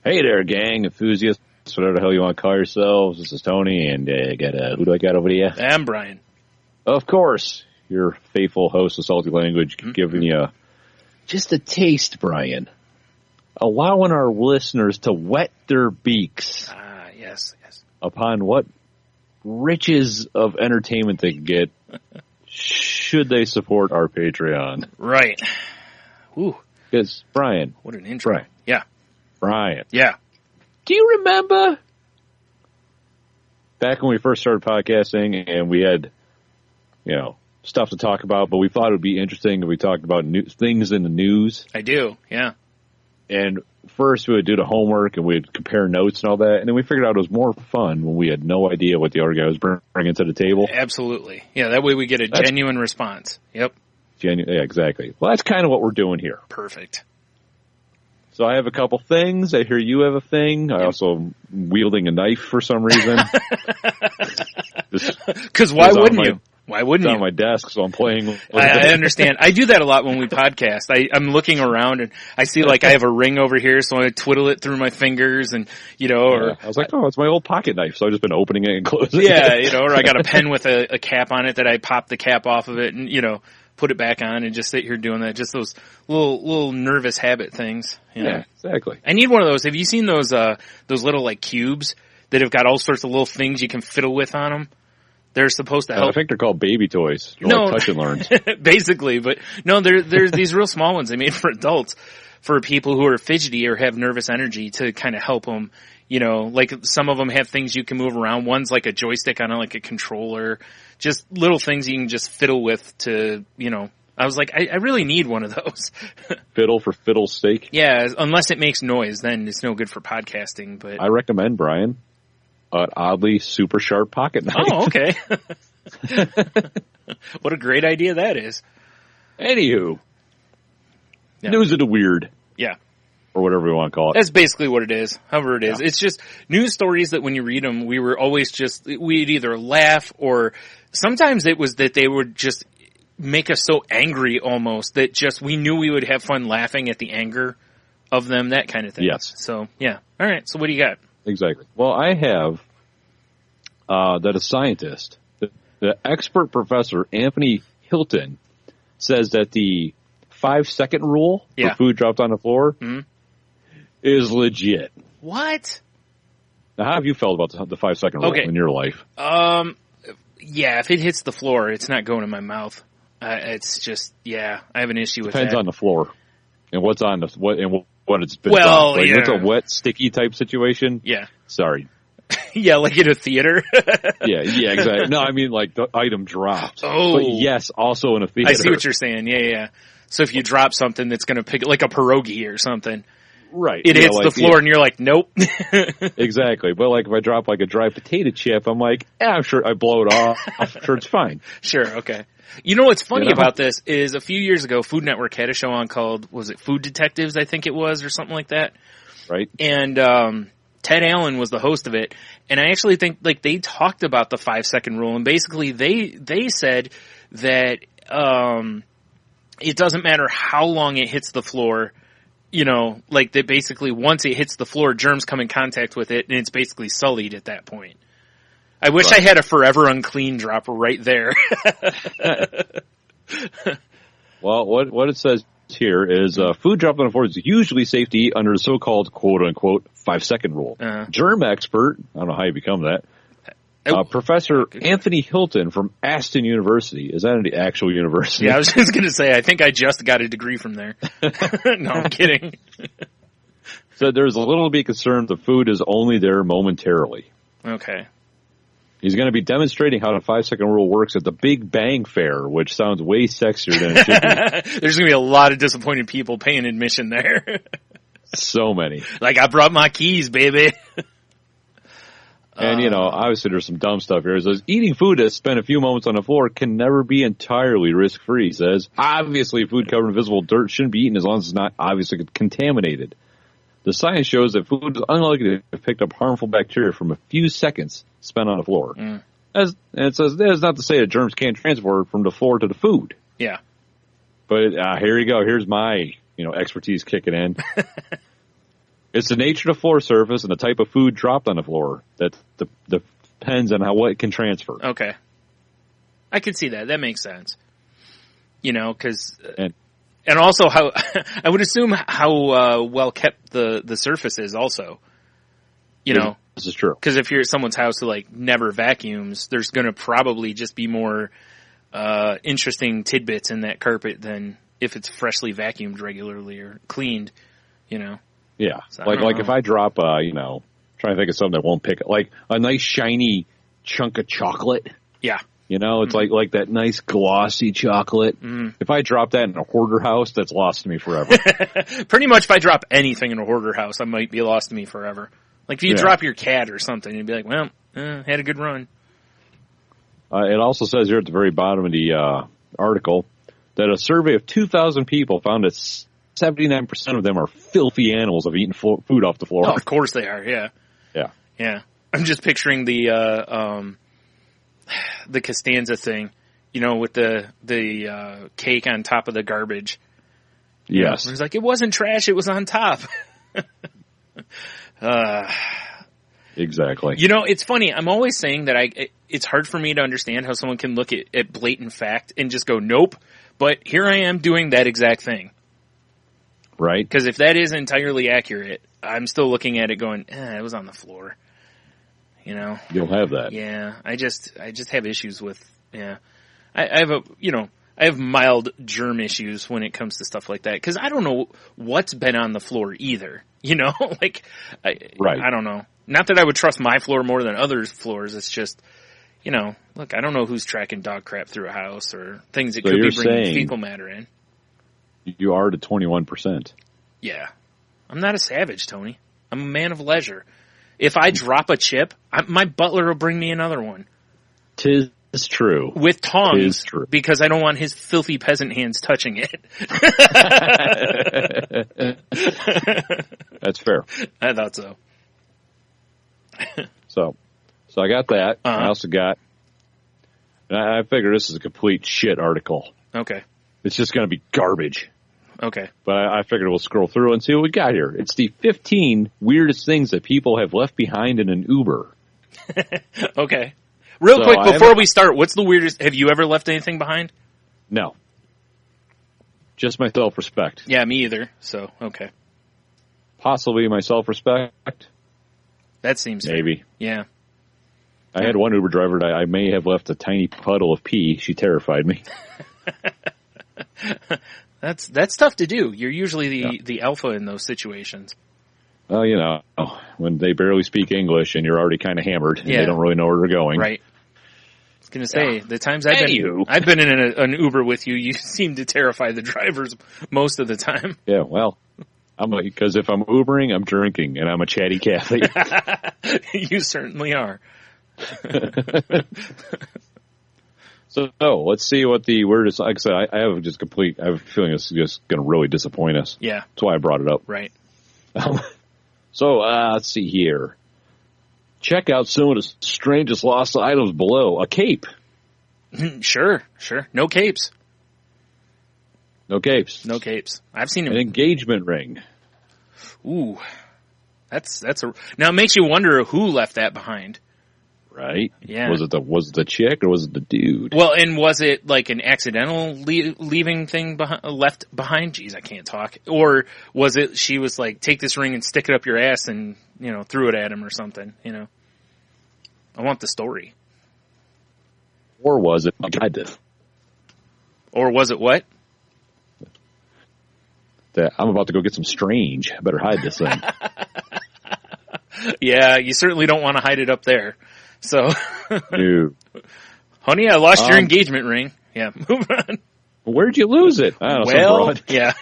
Hey there, gang, enthusiasts, whatever the hell you want to call yourselves. This is Tony, and who do I got over here? I'm Brian. Of course, your faithful host of Salty Language, giving you just a taste, Brian. Allowing our listeners to wet their beaks. Yes. Upon what riches of entertainment they can get should they support our Patreon. Right. Ooh. Because, Brian. What an intro. Brian. Yeah. Brian. Yeah. Do you remember back when we first started podcasting and we had, stuff to talk about, but we thought it would be interesting if we talked about things in the news? I do, yeah. And first we would do the homework and we'd compare notes and all that, and then we figured out it was more fun when we had no idea what the other guy was bringing to the table. Absolutely. Yeah, that way we get a genuine response. Yep. Yeah, exactly. Well, that's kind of what we're doing here. Perfect. So I have a couple things. I hear you have a thing. I also am wielding a knife for some reason. Because why wouldn't you? Why wouldn't you? It's on my desk, so I'm playing with it. I understand. I do that a lot when we podcast. I'm looking around and I see like I have a ring over here, so I twiddle it through my fingers and, or... I was like, oh, it's my old pocket knife, so I've just been opening it and closing it. Yeah, or I got a pen with a cap on it that I pop the cap off of it and, put it back on and just sit here doing that. Just those little nervous habit things. Yeah, exactly. I need one of those. Have you seen those little like cubes that have got all sorts of little things you can fiddle with on them? They're supposed to help. I think they're called baby toys. They're like touch and learns. Basically, but no, there's these real small ones they made for adults, for people who are fidgety or have nervous energy to kind of help them. Like some of them have things you can move around. One's like a joystick on like a controller. Just little things you can just fiddle with to, I was like, I really need one of those. Fiddle for fiddle's sake? Yeah, unless it makes noise, then it's no good for podcasting. But I recommend, Brian, an oddly super sharp pocket knife. Oh, okay. What a great idea that is. Anywho. Yeah. News of the weird. Yeah. Or whatever we want to call it. That's basically what it is, however it is. Yeah. It's just news stories that when you read them, we'd either laugh or sometimes it was that they would just make us so angry almost that just we knew we would have fun laughing at the anger of them, that kind of thing. Yes. So, yeah. All right, so what do you got? Exactly. Well, I have that a scientist, the expert professor Anthony Hilton, says that the 5-second rule for food dropped on the floor is legit. What? Now, how have you felt about the 5-second rule in your life? Yeah, if it hits the floor, it's not going in my mouth. It's just, I have an issue with that. Depends on the floor and what's on what it's been done. Like, it's a wet, sticky type situation. Yeah. Sorry. Yeah, like in a theater. yeah, exactly. No, I mean like the item dropped. Oh. But yes, also in a theater. I see what you're saying. Yeah. So if you drop something that's going to pick, like a pierogi or something. Right. It hits the floor and you're like, nope. Exactly. But like if I drop like a dry potato chip, I'm like, I'm sure I blow it off. I'm sure it's fine. Sure. Okay. You know what's funny about this is a few years ago, Food Network had a show on called, was it Food Detectives? I think it was, or something like that. Right. And, Ted Allen was the host of it. And I actually think like they talked about the 5-second rule and basically they said that, it doesn't matter how long it hits the floor, like that basically once it hits the floor, germs come in contact with it and it's basically sullied at that point. I wish I had a forever unclean dropper right there. Well, what it says here is food dropped on the floor is usually safe to eat under the so-called quote-unquote 5-second rule. Germ expert, I don't know how you become that, Professor Anthony Hilton from Aston University. Is that the actual university? Yeah, I was just going to say, I think I just got a degree from there. No, I'm kidding. So there's a little to be concerned the food is only there momentarily. Okay. He's going to be demonstrating how the 5-second rule works at the Big Bang Fair, which sounds way sexier than it should be. There's going to be a lot of disappointed people paying admission there. So many. Like, I brought my keys, baby. And, obviously there's some dumb stuff here. It says, eating food that spent a few moments on the floor can never be entirely risk-free, he says. Obviously, food covered in visible dirt shouldn't be eaten as long as it's not obviously contaminated. The science shows that food is unlikely to have picked up harmful bacteria from a few seconds spent on the floor. And it says, that's not to say that germs can't transport from the floor to the food. Yeah. But here you go. Here's my, expertise kicking in. It's the nature of the floor surface and the type of food dropped on the floor that depends on what it can transfer. Okay. I could see that. That makes sense. You know, because and also how I would assume how well kept the surface is also. You know, this is true. Because if you're at someone's house who like never vacuums, there's going to probably just be more interesting tidbits in that carpet than if it's freshly vacuumed regularly or cleaned. You know. Yeah, so, like if I drop, trying to think of something that won't pick it, like a nice shiny chunk of chocolate. Yeah. You know, it's like that nice glossy chocolate. Mm. If I drop that in a hoarder house, that's lost to me forever. Pretty much if I drop anything in a hoarder house, I might be lost to me forever. Like if you drop your cat or something, you'd be like, well, had a good run. It also says here at the very bottom of the article that a survey of 2,000 people found that 79% of them are filthy animals of eating food off the floor. Oh, of course they are, yeah. Yeah. Yeah. I'm just picturing the Costanza thing, you know, with the cake on top of the garbage. Yes. It was like, it wasn't trash, it was on top. Exactly. You know, it's funny. I'm always saying that it's hard for me to understand how someone can look at blatant fact and just go, nope. But here I am doing that exact thing. Right. Because if that is entirely accurate, I'm still looking at it going, it was on the floor. You know? You'll have that. Yeah. I just have issues with, I have mild germ issues when it comes to stuff like that. Because I don't know what's been on the floor either. You know? I don't know. Not that I would trust my floor more than others' floors. It's just, you know, look, I don't know who's tracking dog crap through a house or things that could be bringing fecal matter in. You are to 21%. Yeah. I'm not a savage, Tony. I'm a man of leisure. If I drop a chip, my butler will bring me another one. 'Tis true. With tongs, true. because I don't want his filthy peasant hands touching it. That's fair. I thought so. So I got that. Uh-huh. I also got, and I figure this is a complete shit article. Okay. It's just going to be garbage. Okay. But I figured we'll scroll through and see what we got here. It's the 15 weirdest things that people have left behind in an Uber. Okay. Real quick, before we start, what's the weirdest? Have you ever left anything behind? No. Just my self-respect. Yeah, me either. So, okay. Possibly my self-respect. That seems maybe. Fair. Yeah. I had one Uber driver that I may have left a tiny puddle of pee. She terrified me. That's tough to do. You're usually the alpha in those situations. Well, you know, when they barely speak English and you're already kind of hammered and they don't really know where they're going. Right. I was going to say, the times I've been in an Uber with you, you seem to terrify the drivers most of the time. Yeah, well, because if I'm Ubering, I'm drinking and I'm a chatty Cathy. You certainly are. So let's see what the weirdest. Like I said, I have I have a feeling it's just going to really disappoint us. Yeah, that's why I brought it up. Right. So let's see here. Check out some of the strangest lost items below. A cape. Sure. No capes. No capes. No capes. I've seen an engagement ring. Ooh, that's now it makes you wonder who left that behind. Right? Yeah. Was it the chick or was it the dude? Well, and was it like an accidental leaving thing left behind? Jeez, I can't talk. Or was it she was like, take this ring and stick it up your ass and, you know, threw it at him or something, you know? I want the story. Or was it hide this? Or was it what? That I'm about to go get some strange. I better hide this thing. Yeah, you certainly don't want to hide it up there. So, no. Honey, I lost your engagement ring. Yeah, move on. Where'd you lose it? I don't know, yeah.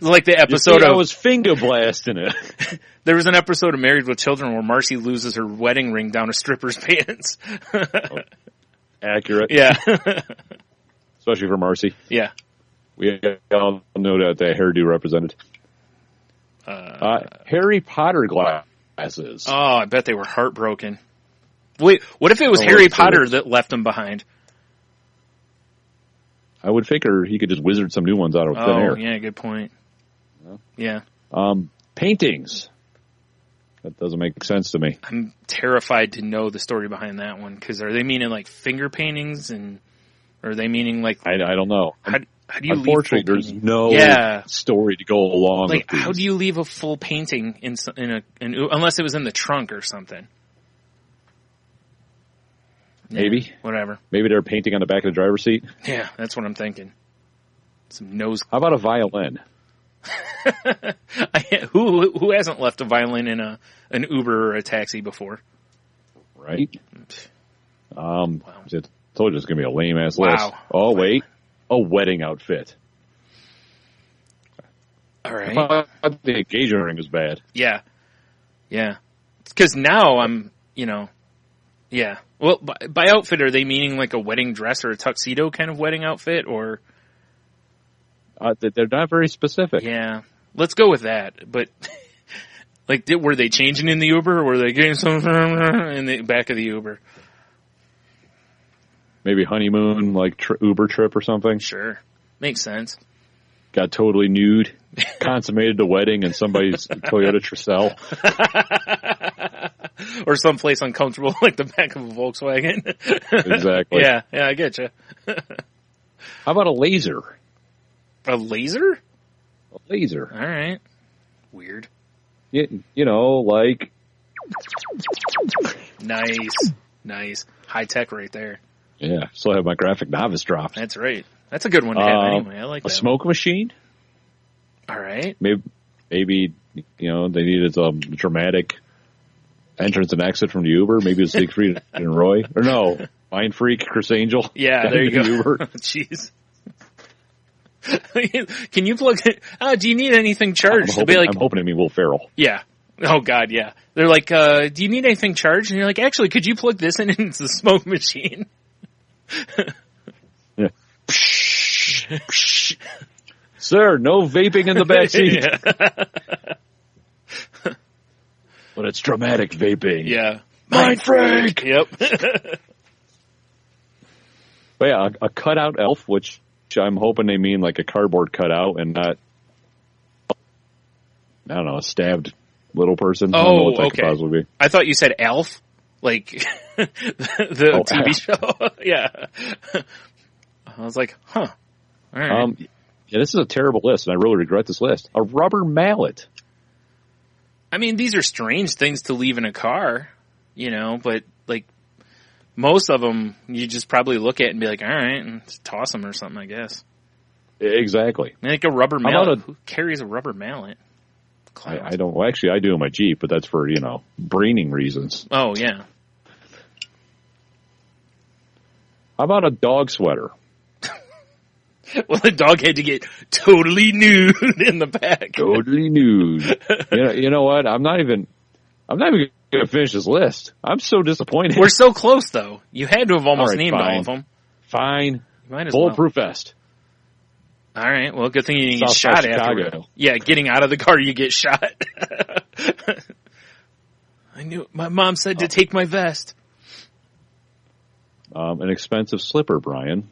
Like the episode I was finger blasting it. There was an episode of Married with Children where Marcy loses her wedding ring down a stripper's pants. Accurate. Yeah. Especially for Marcy. Yeah. We all know that hairdo represented. Harry Potter glasses. Oh, I bet they were heartbroken. Wait, what if it was Harry Potter that left them behind? I would figure he could just wizard some new ones out of thin air. Yeah, good point. Yeah. Paintings. That doesn't make sense to me. I'm terrified to know the story behind that one, because are they meaning like finger paintings, or are they meaning like... I don't know. How do you Unfortunately, leave full there's painting? no story to go along like, with these. how do you leave a full painting unless it was in the trunk or something? Maybe. Yeah, whatever. Maybe they're painting on the back of the driver's seat. Yeah, that's what I'm thinking. Some nose... How about a violin? Who hasn't left a violin in an Uber or a taxi before? Right? Wow. I told you it's going to be a lame-ass Wow. list. Oh, wait. A wedding outfit. All right. The engagement ring is bad. Yeah. Yeah. Because now I'm, yeah. Well, by outfit, are they meaning like a wedding dress or a tuxedo kind of wedding outfit, or? They're not very specific. Yeah. Let's go with that. But, like, were they changing in the Uber, or were they getting some in the back of the Uber? Maybe honeymoon, like Uber trip or something. Sure. Makes sense. Got totally nude, consummated the wedding in somebody's Toyota Tercel. Or someplace uncomfortable, like the back of a Volkswagen. Exactly. Yeah, I get you. How about a laser? A laser? A laser. All right. Weird. Like... Nice. High tech right there. Yeah, still have my graphic novice dropped. That's right. That's a good one to have anyway. I like that. A smoke machine? All right. Maybe they needed a dramatic entrance and exit from the Uber. Maybe it's Siegfried and Roy. Or no, Mind Freak, Chris Angel. Yeah, there you go. Uber. Jeez. Can you plug it? Do you need anything charged? I'm hoping to mean Will Ferrell. Yeah. Oh, God, yeah. They're like, do you need anything charged? And you're like, actually, could you plug this in? And it's the smoke machine. Yeah. Sir, no vaping in the backseat. But it's dramatic vaping. Yeah. Mind Freak! Yep. But yeah, a cutout elf, which I'm hoping they mean like a cardboard cutout and not, I don't know, a stabbed little person. I don't know what that could possibly be. I thought you said Alf, like the TV Alf. show. Yeah. I was like, huh. All right. Yeah, this is a terrible list, and I really regret this list. A rubber mallet. I mean, these are strange things to leave in a car, but like most of them, you just probably look at and be like, all right, and toss them or something, I guess. Exactly. Like a rubber mallet. Who carries a rubber mallet? I don't. Well, actually, I do in my Jeep, but that's for braining reasons. Oh yeah. How about a dog sweater? Well, the dog had to get totally nude in the back. Totally nude. You know what? I'm not even going to finish this list. I'm so disappointed. We're so close, though. You had to have almost named fine. all of them. Fine. You might as Bulletproof vest. All right. Well, good thing you didn't get Southside shot after. Chicago. Yeah, getting out of the car, you get shot. I knew. My mom said to take my vest. An expensive slipper, Brian.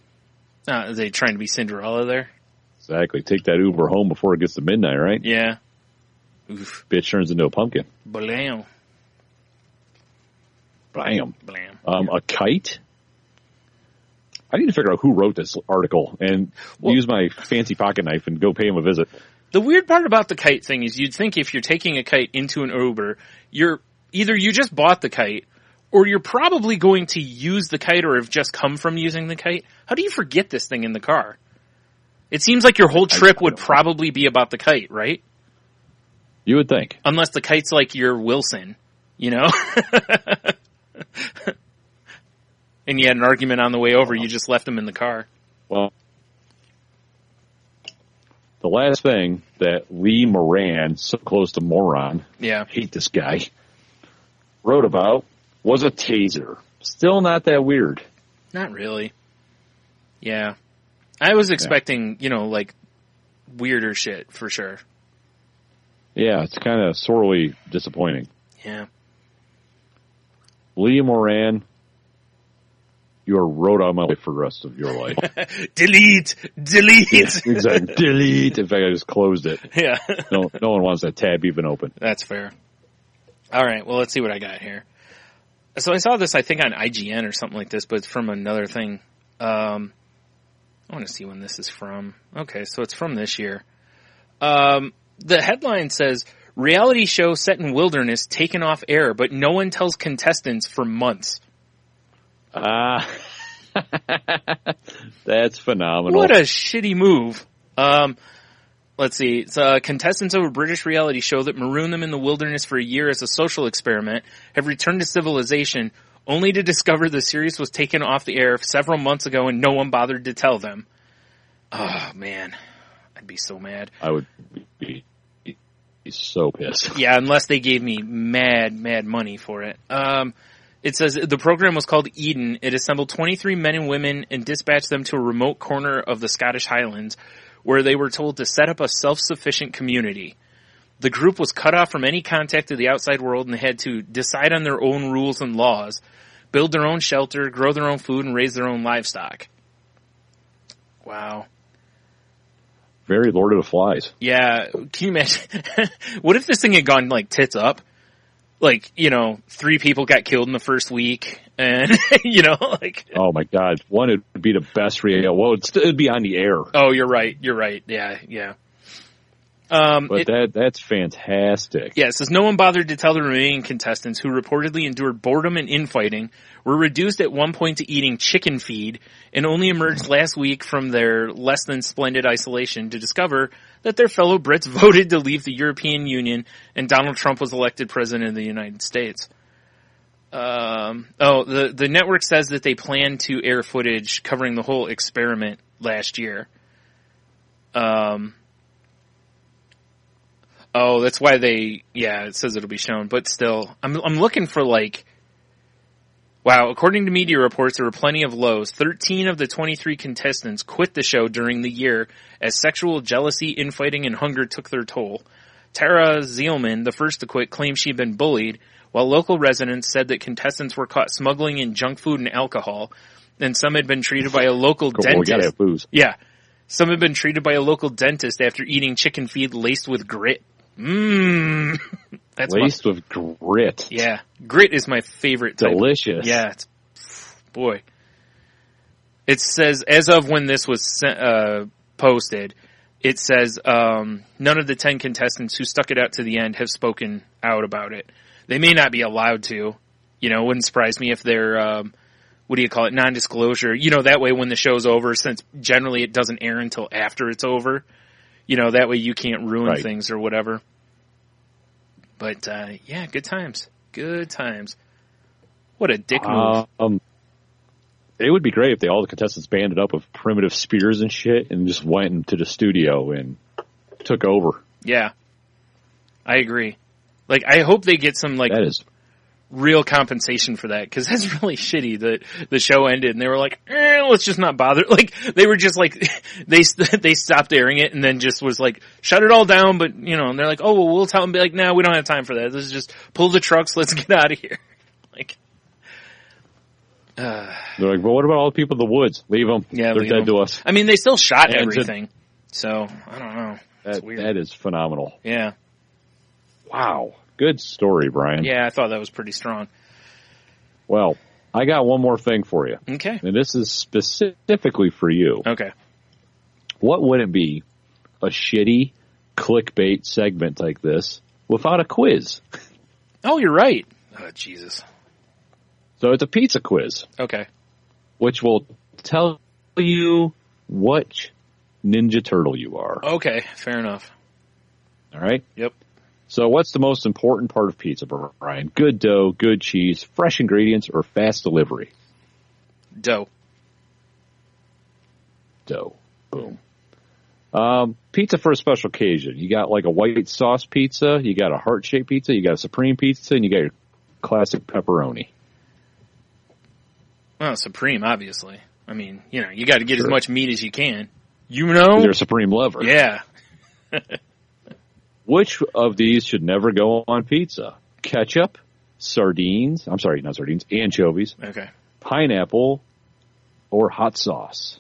Are they trying to be Cinderella there? Exactly. Take that Uber home before it gets to midnight, right? Yeah. Oof. Bitch turns into a pumpkin. Blam. Blam. Blam. A kite? I need to figure out who wrote this article and use my fancy pocket knife and go pay him a visit. The weird part about the kite thing is you'd think if you're taking a kite into an Uber, you just bought the kite, or you're probably going to use the kite or have just come from using the kite. How do you forget this thing in the car? It seems like your whole trip would probably be about the kite, right? You would think. Unless the kite's like your Wilson, And you had an argument on the way over, you just left him in the car. Well, the last thing that Lee Moran, so close to moron, yeah, hate this guy, wrote about was a taser. Still not that weird. Not really. Yeah. I was expecting, like weirder shit for sure. Yeah, it's kind of sorely disappointing. Yeah. Lee Moran, you're wrote on my life for the rest of your life. Delete. Yeah, exactly. Delete. In fact, I just closed it. Yeah. No one wants that tab even open. That's fair. All right. Well, let's see what I got here. So I saw this, I think, on IGN or something like this, but it's from another thing. I want to see when this is from. Okay, so it's from this year. The headline says, reality show set in wilderness taken off air, but no one tells contestants for months. That's phenomenal. What a shitty move. Let's see. It's contestants of a British reality show that marooned them in the wilderness for a year as a social experiment have returned to civilization, only to discover the series was taken off the air several months ago and no one bothered to tell them. Oh, man. I'd be so mad. I would be so pissed. Yeah, unless they gave me mad money for it. It says the program was called Eden. It assembled 23 men and women and dispatched them to a remote corner of the Scottish Highlands where they were told to set up a self-sufficient community. The group was cut off from any contact to the outside world and they had to decide on their own rules and laws, build their own shelter, grow their own food, and raise their own livestock. Wow. Very Lord of the Flies. Yeah, can you imagine? What if this thing had gone like tits up? Like, 3 people got killed in the first week, and, like... Oh my God. One, it would be the best reality. Well, it'd be on the air. Oh, you're right. Yeah. But that's fantastic. Yeah, it says no one bothered to tell the remaining contestants who reportedly endured boredom and infighting, were reduced at one point to eating chicken feed, and only emerged last week from their less than splendid isolation to discover that their fellow Brits voted to leave the European Union and Donald Trump was elected president of the United States. The network says that they plan to air footage covering the whole experiment last year. That's why it says it'll be shown, but still, I'm looking for wow, according to media reports, there were plenty of lows. 13 of the 23 contestants quit the show during the year as sexual jealousy, infighting, and hunger took their toll. Tara Zielman, the first to quit, claimed she'd been bullied, while local residents said that contestants were caught smuggling in junk food and alcohol, and some had been treated by a local dentist. We gotta have booze. Yeah. Some had been treated by a local dentist after eating chicken feed laced with grit. That's laced with grit. Yeah. Grit is my favorite type. Delicious. Yeah. Boy. It says, as of when this was posted, it says none of the 10 contestants who stuck it out to the end have spoken out about it. They may not be allowed to. It wouldn't surprise me if they're, non-disclosure. That way when the show's over, since generally it doesn't air until after it's over, that way you can't ruin things or whatever. But, yeah, good times. Good times. What a dick move. It would be great if all the contestants banded up with primitive spears and shit and just went into the studio and took over. Yeah. I agree. I hope they get some, that is real compensation for that, because that's really shitty that the show ended and they were like, let's just not bother. They were just they stopped airing it and then just was shut it all down, but, and they're like, oh, well, we'll tell them, be like, no, we don't have time for that. Let's just pull the trucks, let's get out of here. They're like, well, what about all the people in the woods? Leave them. Yeah, they're dead to us. I mean, they still shot everything, so I don't know. It's weird. That is phenomenal. Yeah. Wow. Good story, Brian. Yeah, I thought that was pretty strong. Well, I got one more thing for you. Okay. And this is specifically for you. Okay. What would it be, a shitty clickbait segment like this, without a quiz? Oh, you're right. Oh, Jesus. So it's a pizza quiz. Okay. Which will tell you which Ninja Turtle you are. Okay, fair enough. All right? Yep. So what's the most important part of pizza, Brian? Good dough, good cheese, fresh ingredients, or fast delivery? Dough. Dough. Boom. Pizza for a special occasion. You got a white sauce pizza, you got a heart-shaped pizza, you got a supreme pizza, and you got your classic pepperoni. Well, supreme, obviously. I mean, you got to get as much meat as you can. You're a supreme lover. Yeah. Which of these should never go on pizza? Ketchup, anchovies, okay, pineapple, or hot sauce?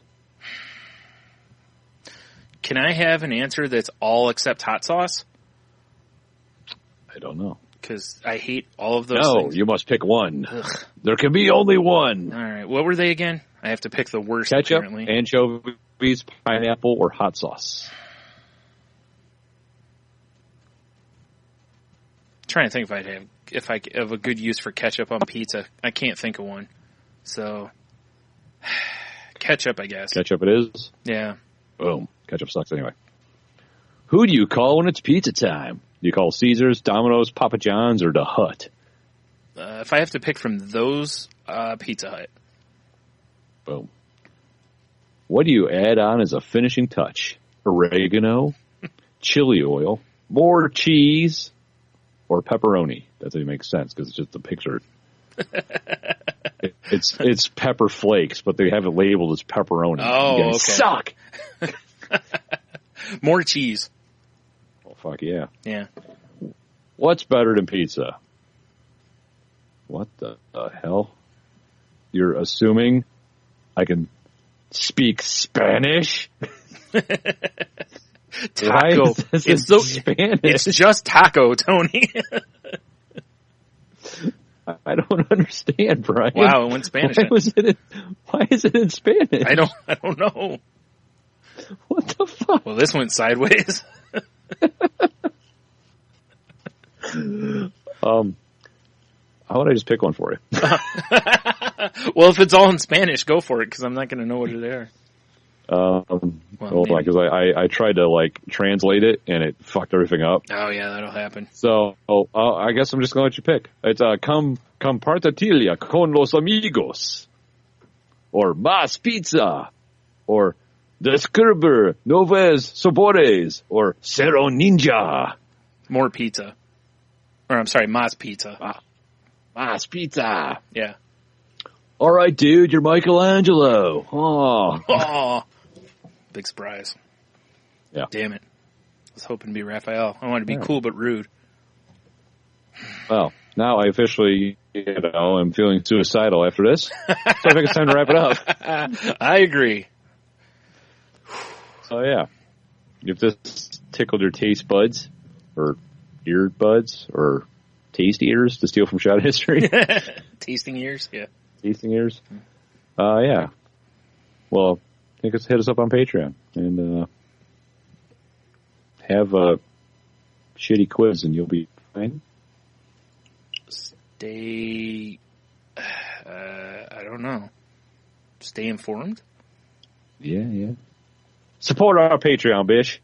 Can I have an answer that's all except hot sauce? I don't know. Because I hate all of those No, things. you must pick one. Ugh. There can be only one. All right. What were they again? I have to pick the worst, Ketchup, apparently. anchovies, pineapple, or hot sauce? I'm trying to think if I have a good use for ketchup on pizza. I can't think of one. So, ketchup, I guess. Ketchup it is. Yeah. Boom. Ketchup sucks anyway. Who do you call when it's pizza time? Do you call Caesars, Domino's, Papa John's, or the Hut? If I have to pick from those, Pizza Hut. Boom. What do you add on as a finishing touch? Oregano, chili oil, more cheese, or pepperoni? That doesn't make sense because it's just a picture. It's pepper flakes, but they have it labeled as pepperoni. Oh, You guys okay. suck. More cheese. Oh, fuck yeah. Yeah. What's better than pizza? What the hell? You're assuming I can speak Spanish? Taco. It's Spanish. It's just taco, Tony. I don't understand, Brian. Wow, it went Spanish. Why is it in Spanish? I don't know. What the fuck? Well, this went sideways. How would I just pick one for you? Well, if it's all in Spanish, go for it, because I'm not going to know what they are. Because I tried to translate it and it fucked everything up. Oh yeah, that'll happen. So I guess I'm just gonna let you pick. It's compartilla con los amigos, or más pizza, or describir nuevos sabores, or cero ninja. More pizza, or I'm sorry, más pizza. Más pizza. Yeah. All right, dude, you're Michelangelo. Oh, big surprise. Yeah. Damn it. I was hoping to be Raphael. I wanted to be cool but rude. Well, now I officially, am feeling suicidal after this. So I think it's time to wrap it up. I agree. So yeah, if this tickled your taste buds, or ear buds, or taste ears, to steal from Shot History. Tasting ears, yeah. Tasting ears. Yeah. Well, hit us up on Patreon and have a shitty quiz, and you'll be fine. Stay. I don't know. Stay informed. Yeah. Support our Patreon, bitch.